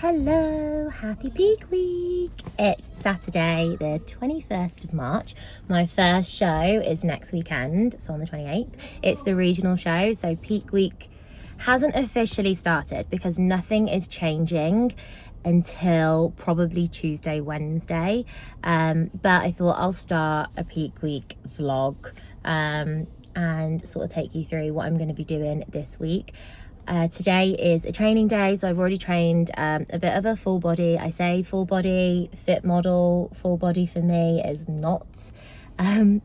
Hello, happy peak week. It's Saturday the 21st of March. My first show is next weekend, so on the 28th. It's the regional show, so peak week hasn't officially started because nothing is changing until probably Tuesday, Wednesday. But I thought I'll start a peak week vlog and sort of take you through what I'm going to be doing this week. Today is a training day, so I've already trained a bit of a full body. I say full body, fit model. Full body for me is not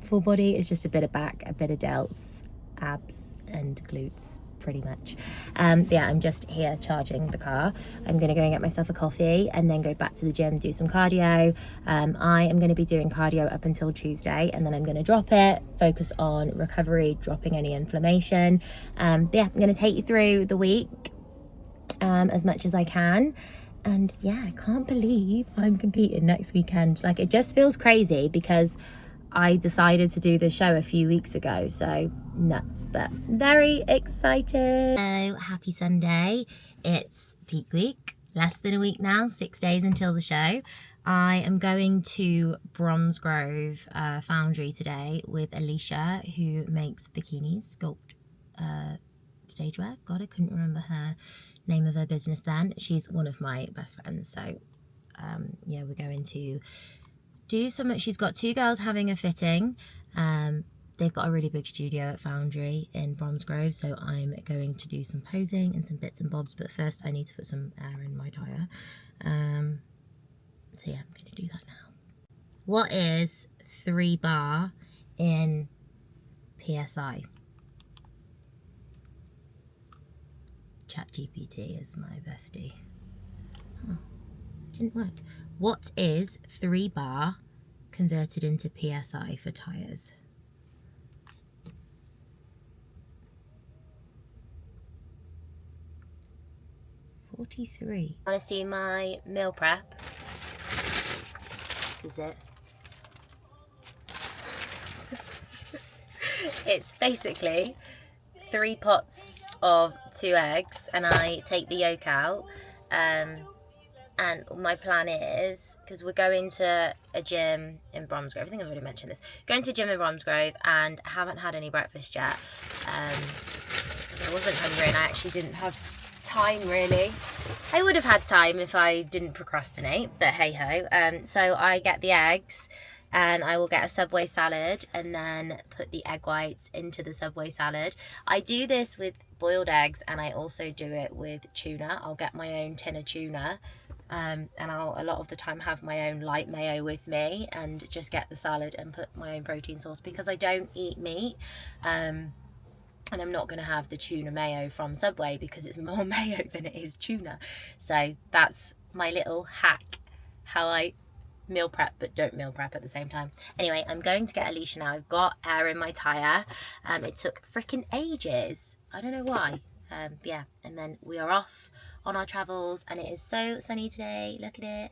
full body. It's just a bit of back, a bit of delts, abs and glutes, pretty much. Yeah, I'm just here charging the car. I'm gonna go and get myself a coffee and then go back to the gym, do some cardio. I am gonna be doing cardio up until Tuesday, and then I'm gonna drop it, focus on recovery, dropping any inflammation. But yeah, I'm gonna take you through the week as much as I can. And yeah, I can't believe I'm competing next weekend. Like, it just feels crazy because I decided to do the show a few weeks ago, so nuts, but very excited. So happy Sunday. It's peak week, less than a week now, 6 days until the show. I am going to Bromsgrove Foundry today with Alicia, who makes bikinis, sculpt stagewear. God, I couldn't remember her name of her business then. She's one of my best friends, so yeah, we're going to do some. She's got two girls having a fitting. They've got a really big studio at Foundry in Bromsgrove, so I'm going to do some posing and some bits and bobs, but first I need to put some air in my tyre. So yeah, I'm going to do that now. What is 3 bar in PSI? ChatGPT is my bestie. Huh. Didn't work. What is 3 bar converted into PSI for tyres? $43. Want to see my meal prep? This is it. It's basically 3 pots of 2 eggs, and I take the yolk out. And my plan is, because we're going to a gym in Bromsgrove, I think I've already mentioned this, going to a gym in Bromsgrove, and I haven't had any breakfast yet. I wasn't hungry and I actually didn't have time really. I would have had time if I didn't procrastinate, but hey ho. So I get the eggs and I will get a Subway salad and then put the egg whites into the Subway salad. I do this with boiled eggs and I also do it with tuna. I'll get my own tin of tuna. And I'll a lot of the time have my own light mayo with me and just get the salad and put my own protein sauce because I don't eat meat. And I'm not going to have the tuna mayo from Subway because it's more mayo than it is tuna. So that's my little hack, how I meal prep but don't meal prep at the same time. Anyway, I'm going to get Alicia now. I've got air in my tyre. It took freaking ages. I don't know why. Yeah, and then we are off on our travels, and it is so sunny today. Look at it.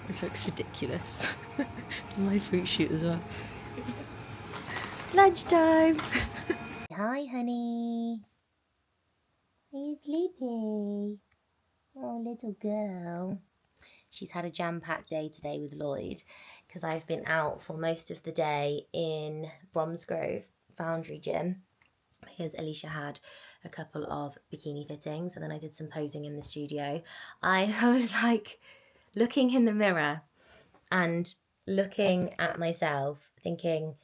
It looks ridiculous. My fruit shoot as well. Lunchtime. Hi, honey. Are you sleepy? Oh, little girl. She's had a jam-packed day today with Lloyd because I've been out for most of the day in Bromsgrove Foundry Gym because Alicia had a couple of bikini fittings and then I did some posing in the studio. I was like looking in the mirror and looking at myself thinking,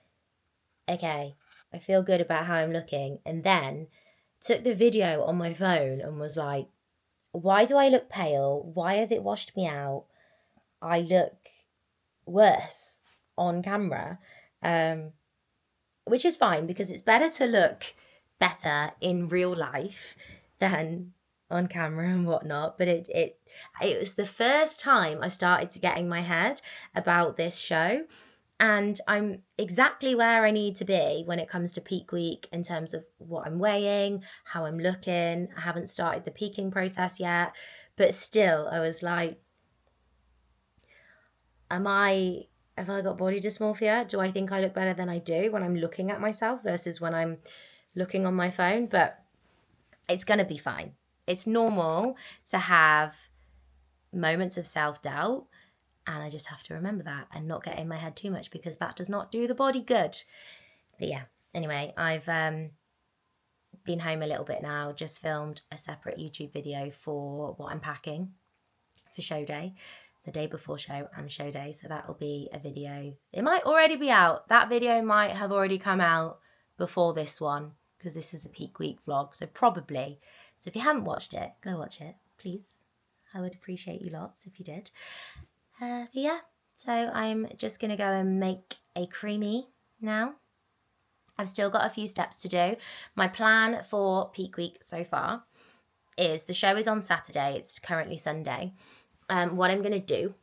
okay, I feel good about how I'm looking, and then took the video on my phone and was like, why do I look pale? Why has it washed me out? I look worse on camera, which is fine because it's better to look better in real life than on camera and whatnot. But it was the first time I started to get in my head about this show, and I'm exactly where I need to be when it comes to peak week in terms of what I'm weighing, how I'm looking. I haven't started the peaking process yet, but still I was like, have I got body dysmorphia? Do I think I look better than I do when I'm looking at myself versus when I'm looking on my phone? But it's going to be fine. It's normal to have moments of self-doubt, and I just have to remember that and not get in my head too much, because that does not do the body good. But yeah, anyway, I've been home a little bit now, just filmed a separate YouTube video for what I'm packing for show day, the day before show and show day. So that'll be a video. It might already be out. That video might have already come out before this one, because this is a peak week vlog. So probably. So if you haven't watched it, go watch it, please. I would appreciate you lots if you did. But yeah, so I'm just going to go and make a creamy now. I've still got a few steps to do. My plan for peak week so far is, the show is on Saturday. It's currently Sunday. What I'm going to do,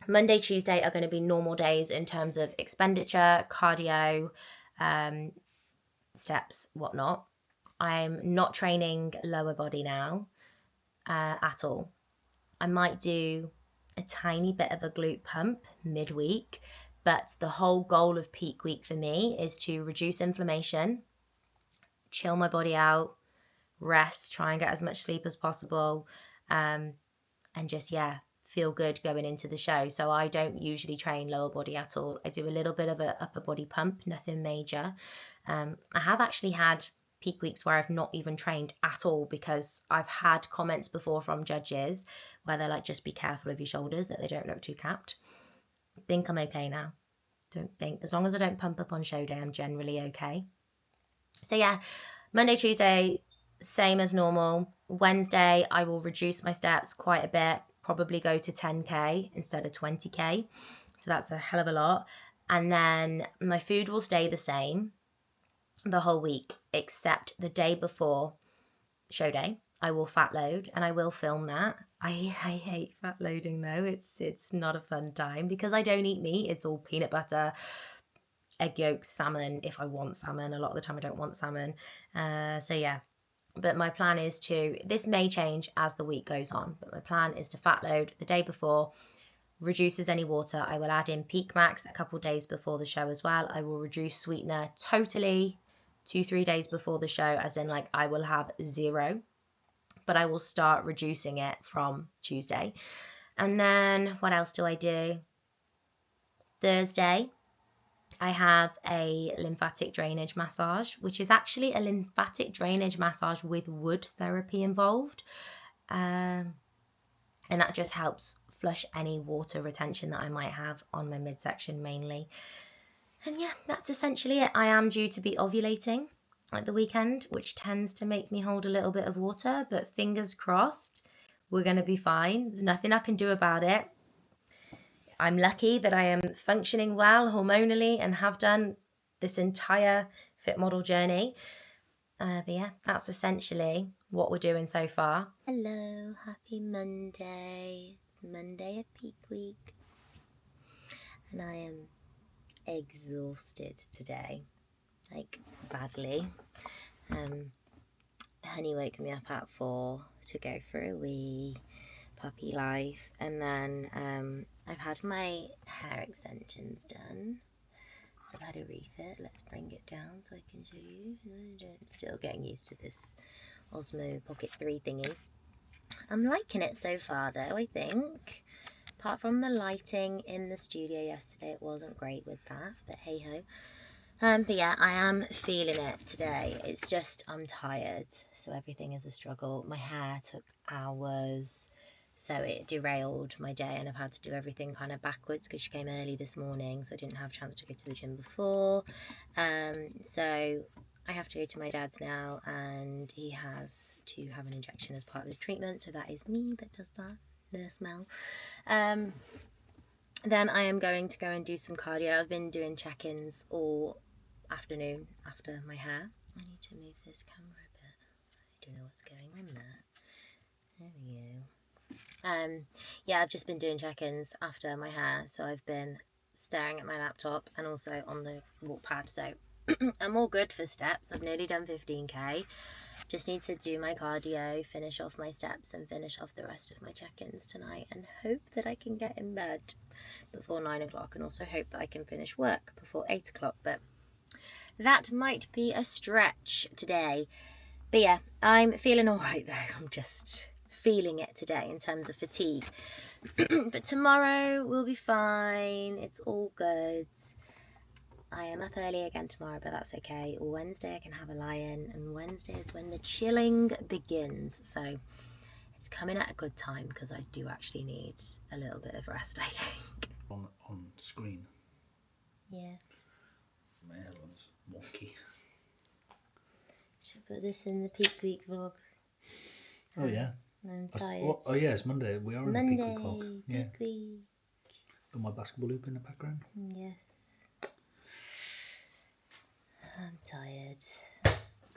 Monday, Tuesday are going to be normal days in terms of expenditure, cardio, steps, whatnot. I'm not training lower body now at all. I might do a tiny bit of a glute pump midweek, but the whole goal of peak week for me is to reduce inflammation, chill my body out, rest, try and get as much sleep as possible, and just, yeah, feel good going into the show. So I don't usually train lower body at all. I do a little bit of an upper body pump, nothing major. I have actually had peak weeks where I've not even trained at all, because I've had comments before from judges where they're like, just be careful of your shoulders, that they don't look too capped. I think I'm okay now. Don't think, as long as I don't pump up on show day, I'm generally okay. So yeah, Monday, Tuesday, same as normal. Wednesday, I will reduce my steps quite a bit, probably go to 10k instead of 20k. So that's a hell of a lot. And then my food will stay the same the whole week, except the day before show day. I will fat load, and I will film that. I hate fat loading though. It's not a fun time because I don't eat meat. It's all peanut butter, egg yolks, salmon if I want salmon. A lot of the time I don't want salmon. So yeah, but my plan is to, this may change as the week goes on, but my plan is to fat load the day before, reduces any water. I will add in Peak Max a couple days before the show as well. I will reduce sweetener totally 2-3 days before the show, as in like I will have zero, but I will start reducing it from Tuesday. And then what else do I do? Thursday, I have a lymphatic drainage massage, which is actually a lymphatic drainage massage with wood therapy involved. And that just helps flush any water retention that I might have on my midsection mainly. And yeah, that's essentially it. I am due to be ovulating at the weekend, which tends to make me hold a little bit of water, but fingers crossed, we're going to be fine. There's nothing I can do about it. I'm lucky that I am functioning well hormonally and have done this entire fit model journey. But yeah, that's essentially what we're doing so far. Hello, happy Monday. It's Monday of peak week. And I am exhausted today, like badly. Honey woke me up at 4 to go for a wee, puppy life, and then I've had my hair extensions done. So I've had a refit. Let's bring it down so I can show you. I'm still getting used to this Osmo Pocket 3 thingy. I'm liking it so far though, I think. Apart from the lighting in the studio yesterday, it wasn't great with that, but hey ho. But yeah, I am feeling it today. It's just, I'm tired, so everything is a struggle. My hair took hours So it derailed my day, and I've had to do everything kind of backwards because she came early this morning, so I didn't have a chance to go to the gym before. So I have to go to my dad's now, and he has to have an injection as part of his treatment. So that is me that does that, Nurse Mel. Then I am going to go and do some cardio. I've been doing check-ins all afternoon after my hair. I need to move this camera a bit. I don't know what's going on there. There we go. Yeah, I've just been doing check-ins after my hair, so I've been staring at my laptop and also on the walk pad. So I'm all good for steps. I've nearly done 15k. Just need to do my cardio, finish off my steps, and finish off the rest of my check-ins tonight, and hope that I can get in bed before 9 o'clock, and also hope that I can finish work before 8 o'clock, but that might be a stretch today. But yeah, I'm feeling all right though. I'm just feeling it today in terms of fatigue. But tomorrow will be fine. It's all good. I am up early again tomorrow, but that's okay. Wednesday I can have a lie-in, and Wednesday is when the chilling begins. So it's coming at a good time because I do actually need a little bit of rest, I think. On screen. Yeah. My hairline's wonky. Should put this in the peak week vlog. Oh yeah. I'm tired. Oh yeah, it's Monday. We are in the peak week vlog. Yeah. Peak week. Got my basketball hoop in the background. Yes. I'm tired.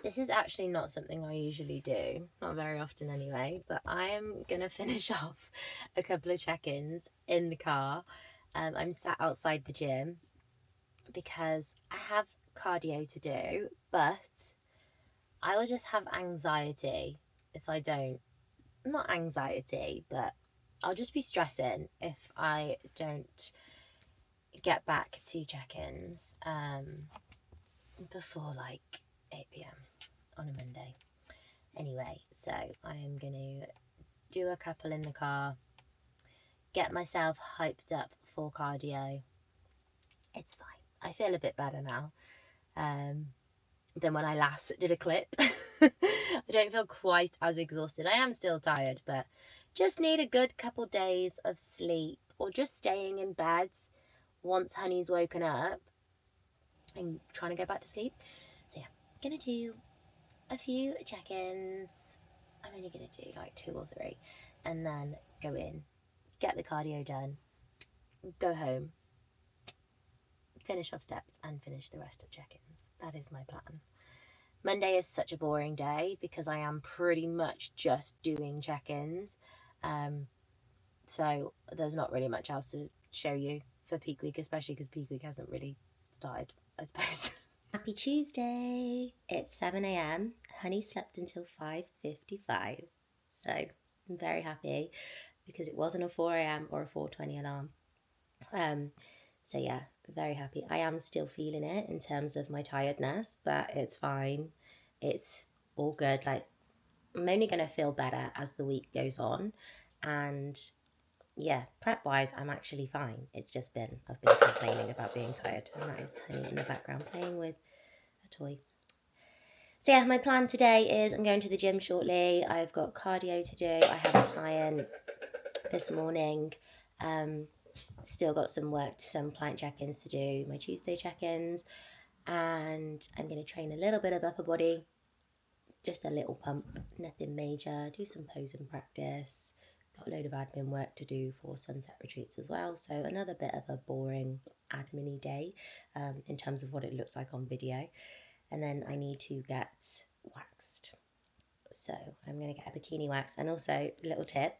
This is actually not something I usually do, not very often anyway, but I am going to finish off a couple of check-ins in the car. I'm sat outside the gym because I have cardio to do, but I will just have anxiety if I don't. Not anxiety, but I'll just be stressing if I don't get back to check-ins before like 8 p.m. on a Monday. Anyway, so I am going to do a couple in the car, get myself hyped up for cardio. It's fine. I feel a bit better now than when I last did a clip. I don't feel quite as exhausted. I am still tired, but just need a good couple days of sleep, or just staying in bed once Honey's woken up and trying to go back to sleep. So yeah, gonna do a few check-ins. I'm only gonna do like 2 or 3, and then go in, get the cardio done, go home, finish off steps, and finish the rest of check-ins. That is my plan. Monday is such a boring day because I am pretty much just doing check-ins. So there's not really much else to show you for peak week, especially because peak week hasn't really started, I suppose. Happy Tuesday. It's 7 a.m. Honey slept until 5:55. So I'm very happy because it wasn't a 4 a.m. or a 4:20 alarm. So yeah, very happy. I am still feeling it in terms of my tiredness, but it's fine. It's all good. Like, I'm only going to feel better as the week goes on. And yeah, prep wise, I'm actually fine. It's just I've been complaining about being tired. And that is Honey in the background playing with a toy. So yeah, my plan today is I'm going to the gym shortly. I've got cardio to do. I have a client this morning. Still got some client check-ins to do, my Tuesday check-ins, and I'm going to train a little bit of upper body, just a little pump, nothing major, do some posing practice, got a load of admin work to do for sunset retreats as well, so another bit of a boring admin-y day in terms of what it looks like on video. And then I need to get waxed, so I'm going to get a bikini wax. And also, little tip,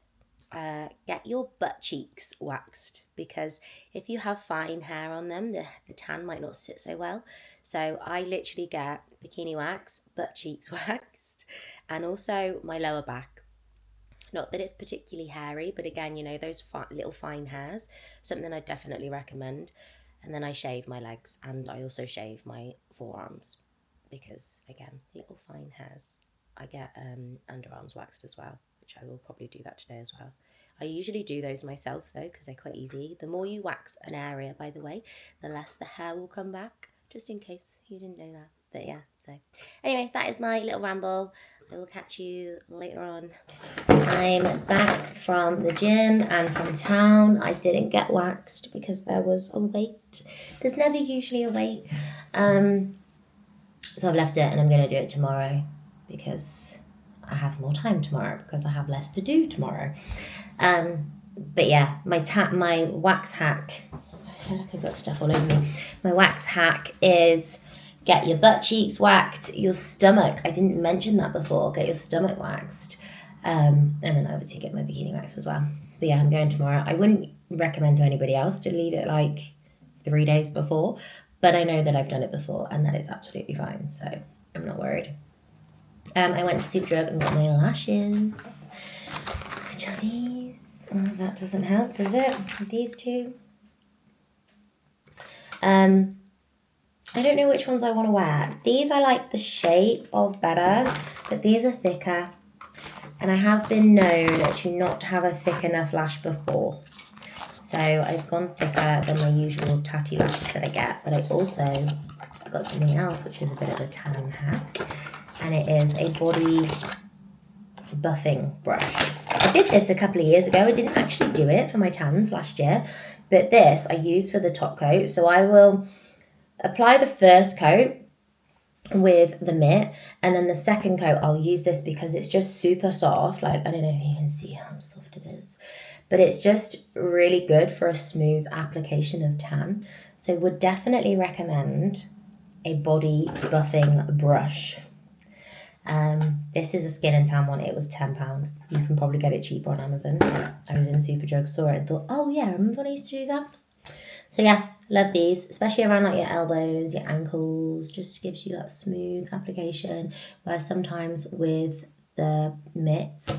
get your butt cheeks waxed, because if you have fine hair on them, the tan might not sit so well. So I literally get bikini wax, butt cheeks waxed, and also my lower back. Not that it's particularly hairy, but again, you know, those little fine hairs, something I definitely recommend. And then I shave my legs, and I also shave my forearms because, again, little fine hairs. I get underarms waxed as well, which I will probably do that today as well. I usually do those myself though, because they're quite easy. The more you wax an area, by the way, the less the hair will come back, just in case you didn't know that. But yeah, so anyway, that is my little ramble. I will catch you later on. I'm back from the gym and from town. I didn't get waxed because there was a wait. There's never usually a wait. So I've left it and I'm going to do it tomorrow because I have more time tomorrow because I have less to do tomorrow. But yeah, my wax hack, I feel like I've got stuff all over me. My wax hack is get your butt cheeks waxed, your stomach. I didn't mention that before. Get your stomach waxed. And then obviously get my bikini waxed as well. But yeah, I'm going tomorrow. I wouldn't recommend to anybody else to leave it like 3 days before, but I know that I've done it before and that is absolutely fine. So I'm not worried. I went to Superdrug and got my lashes, which are these. Oh, that doesn't help, does it? These two. I don't know which ones I want to wear. These I like the shape of better, but these are thicker. And I have been known to not have a thick enough lash before. So I've gone thicker than my usual tatty lashes that I get. But I also got something else, which is a bit of a tan hack. And it is a body buffing brush. I did this a couple of years ago. I didn't actually do it for my tans last year, but this I used for the top coat. So I will apply the first coat with the mitt, and then the second coat I'll use this because it's just super soft. Like, I don't know if you can see how soft it is, but it's just really good for a smooth application of tan. So would definitely recommend a body buffing brush. This is a skin and tan one. It was £10. You can probably get it cheaper on Amazon. I was in Superdrug, saw it and thought, oh yeah, remember when I used to do that? So yeah, love these, especially around like your elbows, your ankles, just gives you that smooth application. Where sometimes with the mitts,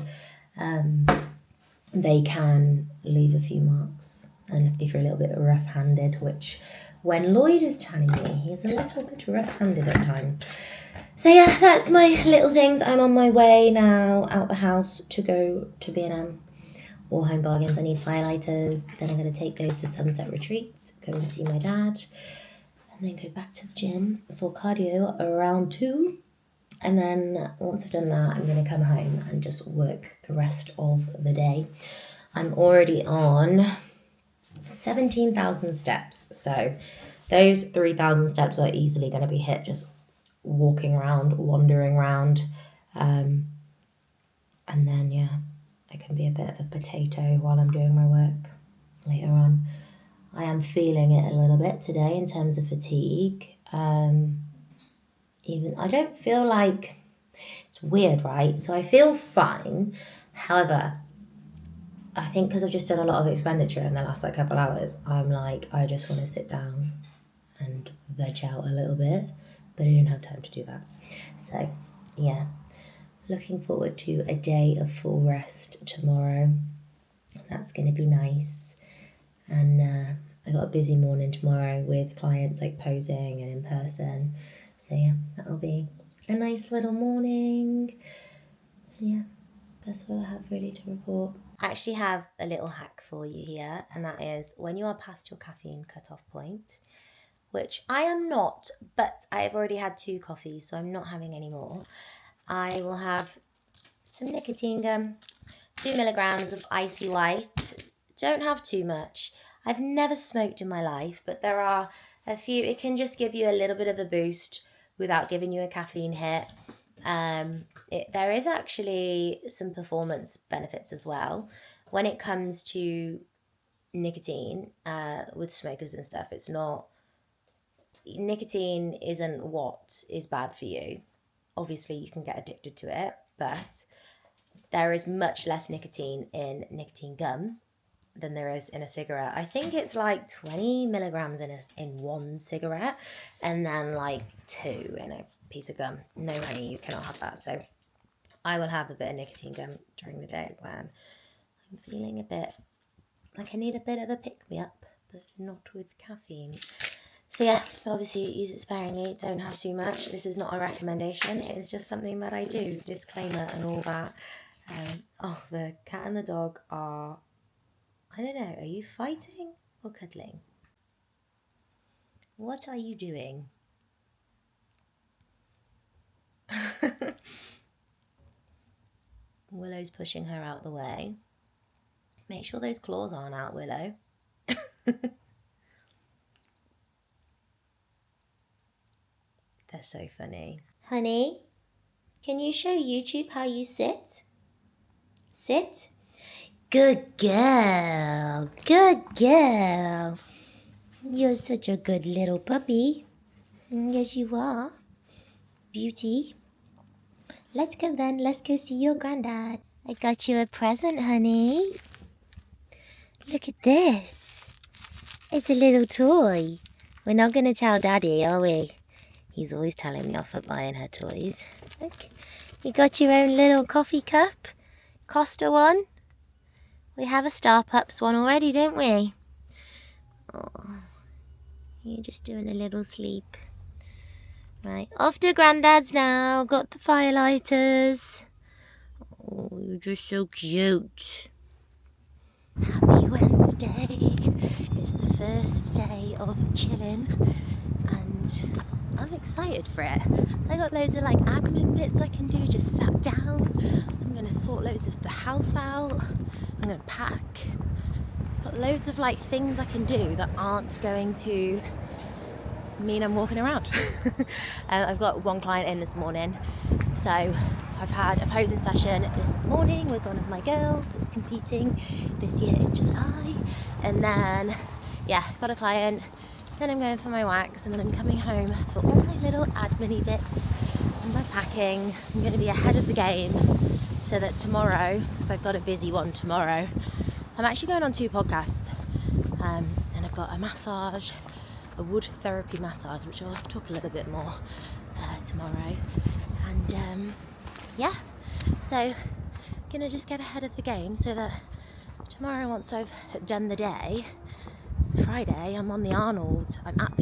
they can leave a few marks. And if you're a little bit rough-handed, which when Lloyd is tanning me, he's a little bit rough-handed at times. So yeah, that's my little things. I'm on my way now out the house to go to B&M or Home Bargains. I need firelighters. Then I'm going to take those to Sunset Retreats, go and see my dad, and then go back to the gym for cardio around 2. And then once I've done that, I'm going to come home and just work the rest of the day. I'm already on 17,000 steps. So those 3,000 steps are easily going to be hit just walking around, wandering around, and then yeah, I can be a bit of a potato while I'm doing my work later on. I am feeling it a little bit today in terms of fatigue. Even I don't feel like, it's weird, right? So I feel fine. However, I think because I've just done a lot of expenditure in the last like couple hours, I'm like, I just want to sit down and veg out a little bit, but I didn't have time to do that. So yeah, looking forward to a day of full rest tomorrow. That's going to be nice. And I got a busy morning tomorrow with clients like posing and in person. So yeah, that'll be a nice little morning. And yeah, that's what I have really to report. I actually have a little hack for you here, and that is when you are past your caffeine cutoff point, which I am not, but I've already had 2 coffees, so I'm not having any more. I will have some nicotine gum, 2 milligrams of icy white. Don't have too much. I've never smoked in my life, but there are a few. It can just give you a little bit of a boost without giving you a caffeine hit. There is actually some performance benefits as well. When it comes to nicotine with smokers and stuff, it's not, nicotine isn't what is bad for you. Obviously you can get addicted to it, but there is much less nicotine in nicotine gum than there is in a cigarette. I think it's like 20 milligrams in one cigarette, and then like 2 in a piece of gum. No, honey, you cannot have that. So I will have a bit of nicotine gum during the day when I'm feeling a bit like I need a bit of a pick-me-up, but not with caffeine. So yeah, obviously use it sparingly, don't have too much. This is not a recommendation, it's just something that I do, disclaimer and all that. Oh, the cat and the dog are, I don't know, are you fighting or cuddling? What are you doing? Willow's pushing her out the way. Make sure those claws aren't out, Willow. They're so funny. Honey, can you show YouTube how you sit? Sit. Good girl. Good girl. You're such a good little puppy. Yes, you are. Beauty. Let's go then. Let's go see your granddad. I got you a present, honey. Look at this. It's a little toy. We're not going to tell Daddy, are we? He's always telling me off for buying her toys. Look, you got your own little coffee cup. Costa one. We have a Star Pups one already, don't we? Oh, you're just doing a little sleep. Right, off to Grandad's now. Got the firelighters. Oh, you're just so cute. Happy Wednesday. It's the first day of chilling and I'm excited for it. I got loads of like admin bits I can do, just sat down. I'm going to sort loads of the house out. I'm going to pack. Got loads of like things I can do that aren't going to mean I'm walking around. I've got one client in this morning, so I've had a posing session this morning with one of my girls that's competing this year in July, and then yeah, got a client, then I'm going for my wax, and then I'm coming home for all my little admin-y bits and my packing. I'm going to be ahead of the game so that tomorrow, because I've got a busy one tomorrow, I'm actually going on 2 podcasts, and I've got a massage, a wood therapy massage, which I'll talk a little bit more tomorrow, and yeah, so gonna just get ahead of the game so that tomorrow, once I've done the day, Friday, I'm at the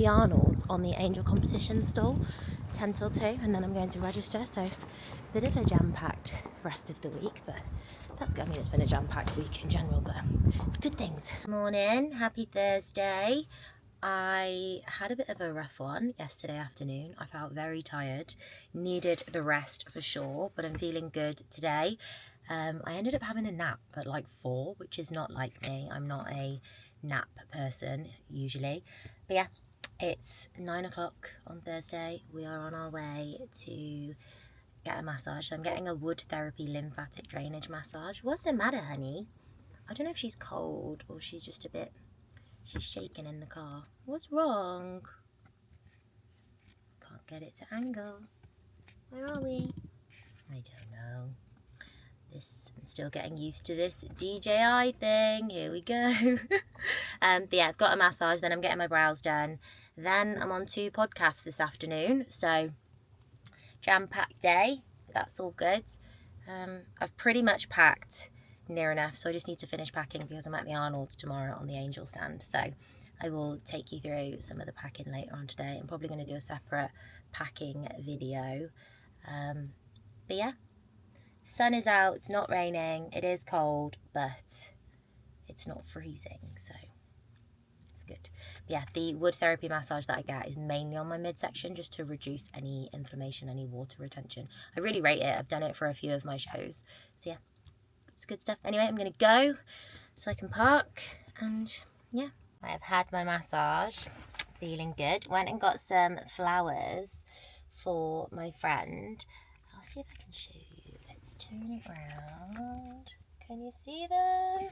Arnold's on the Angel competition stall 10 till 2, and then I'm going to register, so a bit of a jam-packed rest of the week, but it's been a jam-packed week in general, but it's good things. Morning, happy Thursday. I had a bit of a rough one yesterday afternoon. I felt very tired, needed the rest for sure, but I'm feeling good today. I ended up having a nap at like 4, which is not like me. I'm not a nap person usually, but yeah, it's 9 o'clock on Thursday. We are on our way to get a massage. So I'm getting a wood therapy lymphatic drainage massage. What's the matter, honey? I don't know if she's cold or she's just a bit... She's shaking in the car. What's wrong? Can't get it to angle. Where are we? I don't know. I'm still getting used to this DJI thing. Here we go. But yeah, I've got a massage, then I'm getting my brows done. Then I'm on 2 podcasts this afternoon. So, jam-packed day. That's all good. I've pretty much packed near enough, so I just need to finish packing because I'm at the Arnold's tomorrow on the Angel stand. So I will take you through some of the packing later on today. I'm probably going to do a separate packing video. But yeah, sun is out, it's not raining, it is cold, but it's not freezing, so it's good. But yeah, the wood therapy massage that I get is mainly on my midsection, just to reduce any inflammation, any water retention. I really rate it. I've done it for a few of my shows, so yeah, it's good stuff. Anyway, I'm gonna go so I can park, and yeah, I have had my massage, feeling good. Went and got some flowers for my friend. I'll see if I can show you. Let's turn it around. Can you see them?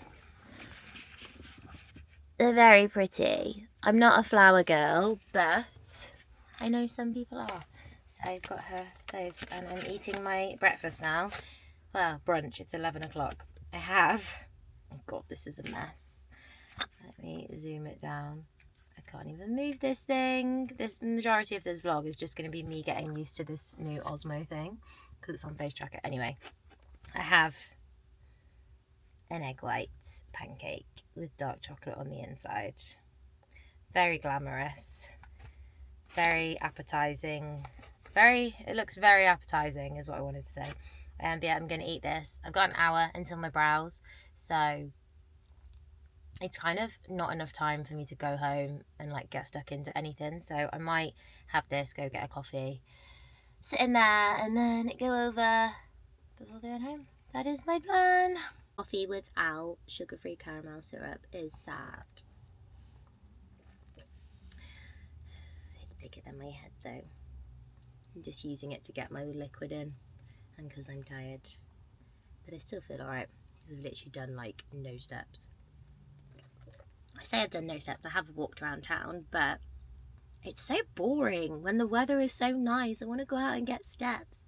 They're very pretty. I'm not a flower girl, but I know some people are. So I've got her those, and I'm eating my breakfast now. Well, brunch, it's 11 o'clock. I have, oh God, this is a mess. Let me zoom it down. I can't even move this thing. This majority of this vlog is just going to be me getting used to this new Osmo thing because it's on Face Tracker. Anyway, I have an egg white pancake with dark chocolate on the inside. Very glamorous, very appetizing. It looks very appetizing is what I wanted to say. But yeah, I'm going to eat this. I've got an hour until my brows, so it's kind of not enough time for me to go home and like get stuck into anything. So I might have this, go get a coffee, sit in there, and then go over before going home. that is my plan. Coffee without sugar-free caramel syrup is sad. It's bigger than my head though. I'm just using it to get my liquid in and because I'm tired. But I still feel alright because I've literally done like no steps. I say I've done no steps, I have walked around town, but it's so boring when the weather is so nice. I want to go out and get steps.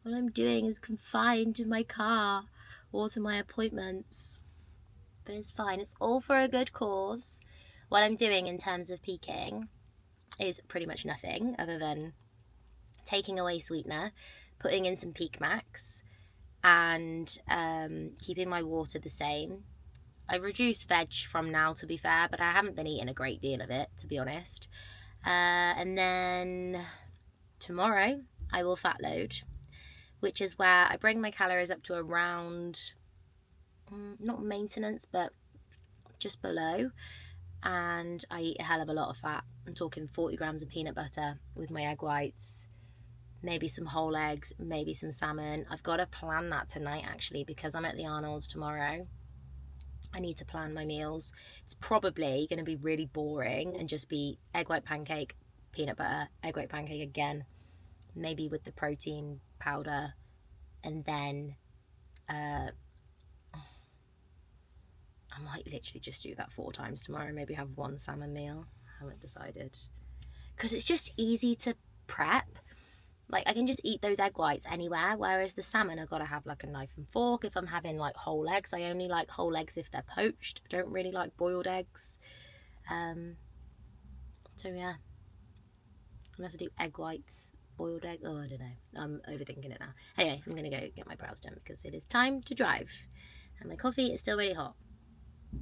All I'm doing is confined to my car or to my appointments. But it's fine, it's all for a good cause. What I'm doing in terms of peaking is pretty much nothing other than taking away sweetener, putting in some Peak Max, and keeping my water the same. I've reduced veg from now, to be fair, but I haven't been eating a great deal of it, to be honest. And then tomorrow I will fat load, which is where I bring my calories up to around, not maintenance, but just below. And I eat a hell of a lot of fat. I'm talking 40 grams of peanut butter with my egg whites, maybe some whole eggs, maybe some salmon. I've got to plan that tonight actually because I'm at the Arnold's tomorrow. I need to plan my meals. It's probably going to be really boring and just be egg white pancake, peanut butter, egg white pancake again, maybe with the protein powder, and then I might literally just do that 4 times tomorrow, maybe have 1 salmon meal. I haven't decided. Because it's just easy to prep. Like, I can just eat those egg whites anywhere, whereas the salmon, I've got to have, like, a knife and fork. If I'm having, like, whole eggs, I only like whole eggs if they're poached. I don't really like boiled eggs. So, yeah. Unless I do egg whites, boiled egg. Oh, I don't know. I'm overthinking it now. Anyway, I'm going to go get my brows done because it is time to drive. And my coffee is still really hot.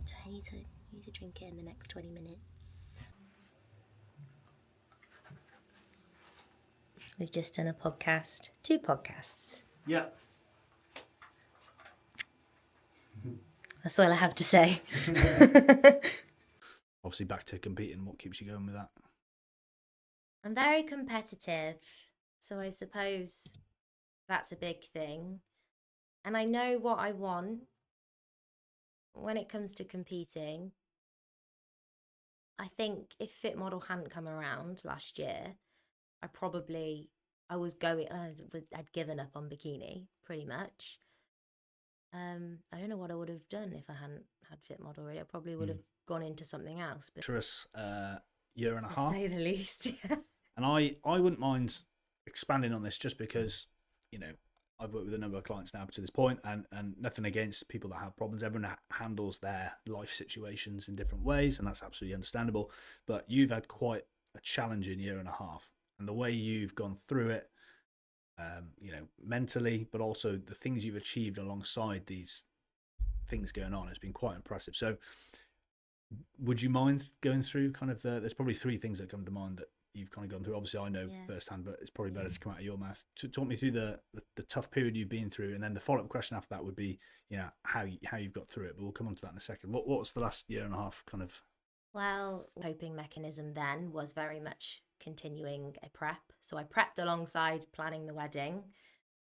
So I need to drink it in the next 20 minutes. We've just done a podcast. 2 podcasts. Yeah. That's all I have to say. Obviously back to competing. What keeps you going with that? I'm very competitive, so I suppose that's a big thing. And I know what I want when it comes to competing. I think if Fit Model hadn't come around last year, I'd given up on bikini pretty much. I don't know what I would have done if I hadn't had Fit Model already. I probably would have gone into something else. But Year and a half, to say the least. Yeah. And I wouldn't mind expanding on this just because, you know, I've worked with a number of clients now to this point, and nothing against people that have problems. Everyone handles their life situations in different ways, and that's absolutely understandable. But you've had quite a challenging year and a half, and the way you've gone through it, you know, mentally, but also the things you've achieved alongside these things going on has been quite impressive. So would you mind going through kind of there's probably 3 things that come to mind that you've kind of gone through. Obviously I know firsthand, but it's probably better to come out of your mouth. To talk me through the tough period you've been through, and then the follow-up question after that would be, you know, how you've got through it, but we'll come on to that in a second. What was the last year and a half kind of? Well, coping mechanism then was very much continuing a prep. So I prepped alongside planning the wedding,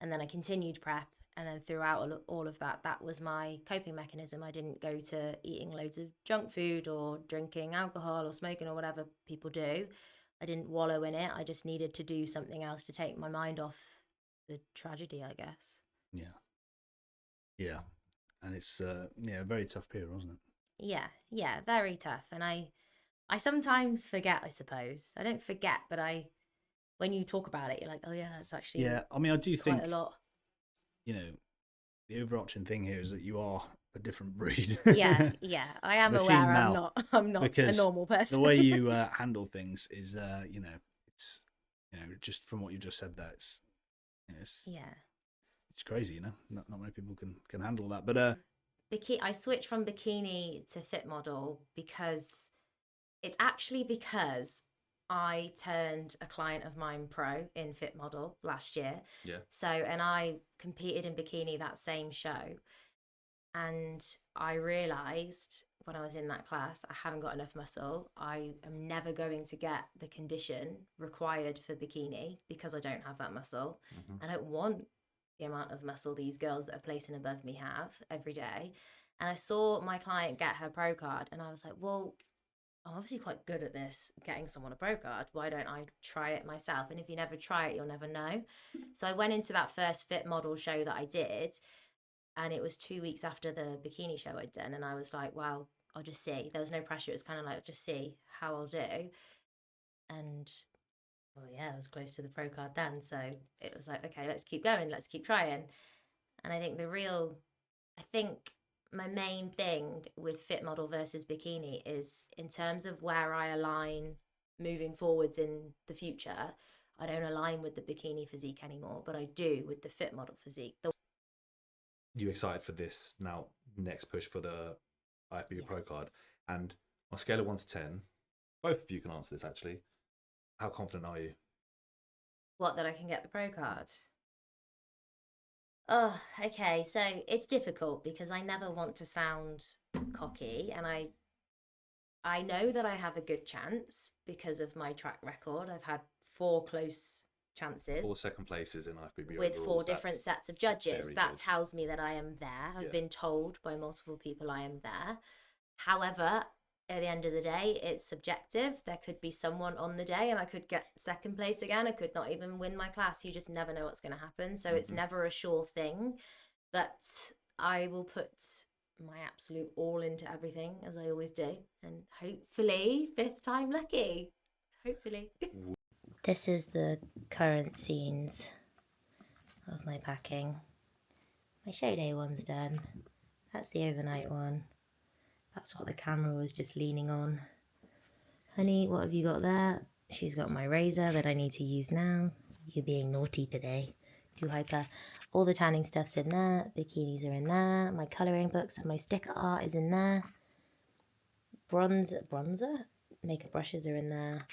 and then I continued prep. And then throughout all of that, that was my coping mechanism. I didn't go to eating loads of junk food or drinking alcohol or smoking or whatever people do. I didn't wallow in it. I just needed to do something else to take my mind off the tragedy, I guess. Yeah. And it's a very tough period, wasn't it? Yeah, very tough. And I sometimes forget, I suppose. I don't forget, but when you talk about it, you're like, oh yeah, that's actually I mean, I do quite think a lot. You know, the overarching thing here is that you are a different breed. Yeah, I am aware I'm not a normal person. The way you handle things is, it's, just from what you just said there, it's crazy, Not many people can handle that. But I switched from bikini to Fit Model because I turned a client of mine pro in Fit Model last year. Yeah. So, and I competed in bikini that same show. And I realised when I was in that class, I haven't got enough muscle. I am never going to get the condition required for bikini because I don't have that muscle. I don't want the amount of muscle these girls that are placing above me have every day. And I saw my client get her pro card, and I was like, well, I'm obviously quite good at this, getting someone a pro card. Why don't I try it myself? And if you never try it, you'll never know. So I went into that first fit model show that I did, and it was 2 weeks after the bikini show I'd done. And I was like, wow, I'll just see. There was no pressure. It was kind of like, I'll just see how I'll do. And well, yeah, I was close to the pro card then. So it was like, okay, let's keep going. Let's keep trying. And I think my main thing with fit model versus bikini is in terms of where I align moving forwards in the future. I don't align with the bikini physique anymore, but I do with the fit model physique. You excited for this now next push for the IFBB Pro Yes. card? And on a scale of 1 to 10, both of you can answer this actually. How confident are you? What, that I can get the pro card? Oh, okay. So it's difficult because I never want to sound cocky, and I know that I have a good chance because of my track record. I've had 4 close chances. 4 second places in IFBB with overalls, 4 different sets of judges. very That good. tells me that I am there. I've Yeah. been told by multiple people I am there. However, at the end of the day, it's subjective. There could be someone on the day and I could get second place again. I could not even win my class. You just never know what's going to happen. So it's never a sure thing. But I will put my absolute all into everything, as I always do. And hopefully, 5th time lucky. Hopefully. This is the current scenes of my packing. My show day one's done. That's the overnight one. That's what the camera was just leaning on. Honey, what have you got there? She's got my razor that I need to use now. You're being naughty today. Too hyper. All the tanning stuff's in there. Bikinis are in there. My colouring books and my sticker art is in there. Bronzer? Makeup brushes are in there.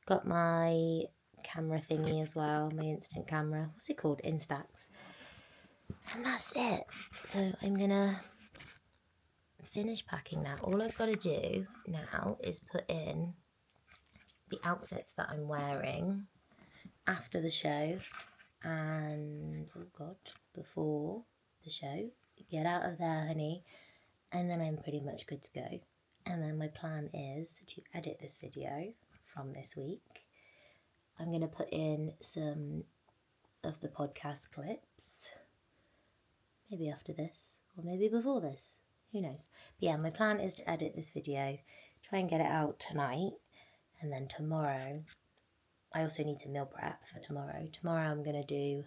Got my camera thingy as well. My instant camera. What's it called? Instax. And that's it. So I'm gonna finish packing now. All I've got to do now is put in the outfits that I'm wearing after the show and, oh God, before the show. Get out of there, honey. And then I'm pretty much good to go. And then my plan is to edit this video from this week. I'm going to put in some of the podcast clips. Maybe after this, or maybe before this. Who knows? But yeah, my plan is to edit this video, try and get it out tonight, and then tomorrow, I also need to meal prep for tomorrow. Tomorrow I'm going to do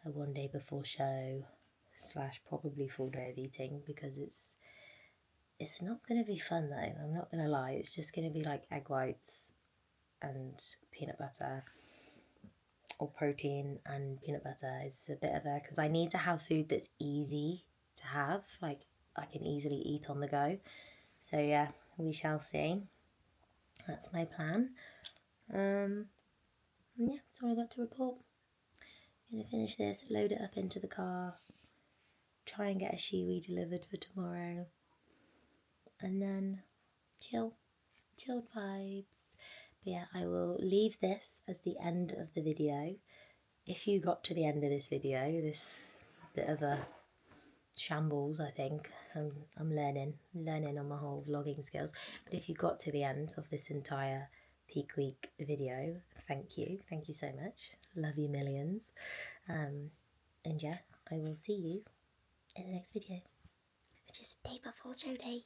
a 1 day before show / probably full day of eating, because it's not going to be fun though, I'm not going to lie. It's just going to be like egg whites and peanut butter, or protein and peanut butter. It's a bit of a, because I need to have food that's easy to have, like I can easily eat on the go. So yeah, we shall see. That's my plan. Yeah, that's all I got to report. I'm gonna finish this, load it up into the car, try and get a shiwi delivered for tomorrow, and then chilled vibes. But yeah, I will leave this as the end of the video. If you got to the end of this video, this bit of a shambles, I think. I'm learning on my whole vlogging skills. But if you got to the end of this entire Peak Week video, thank you so much. Love you millions. And yeah, I will see you in the next video, which is the day before show day.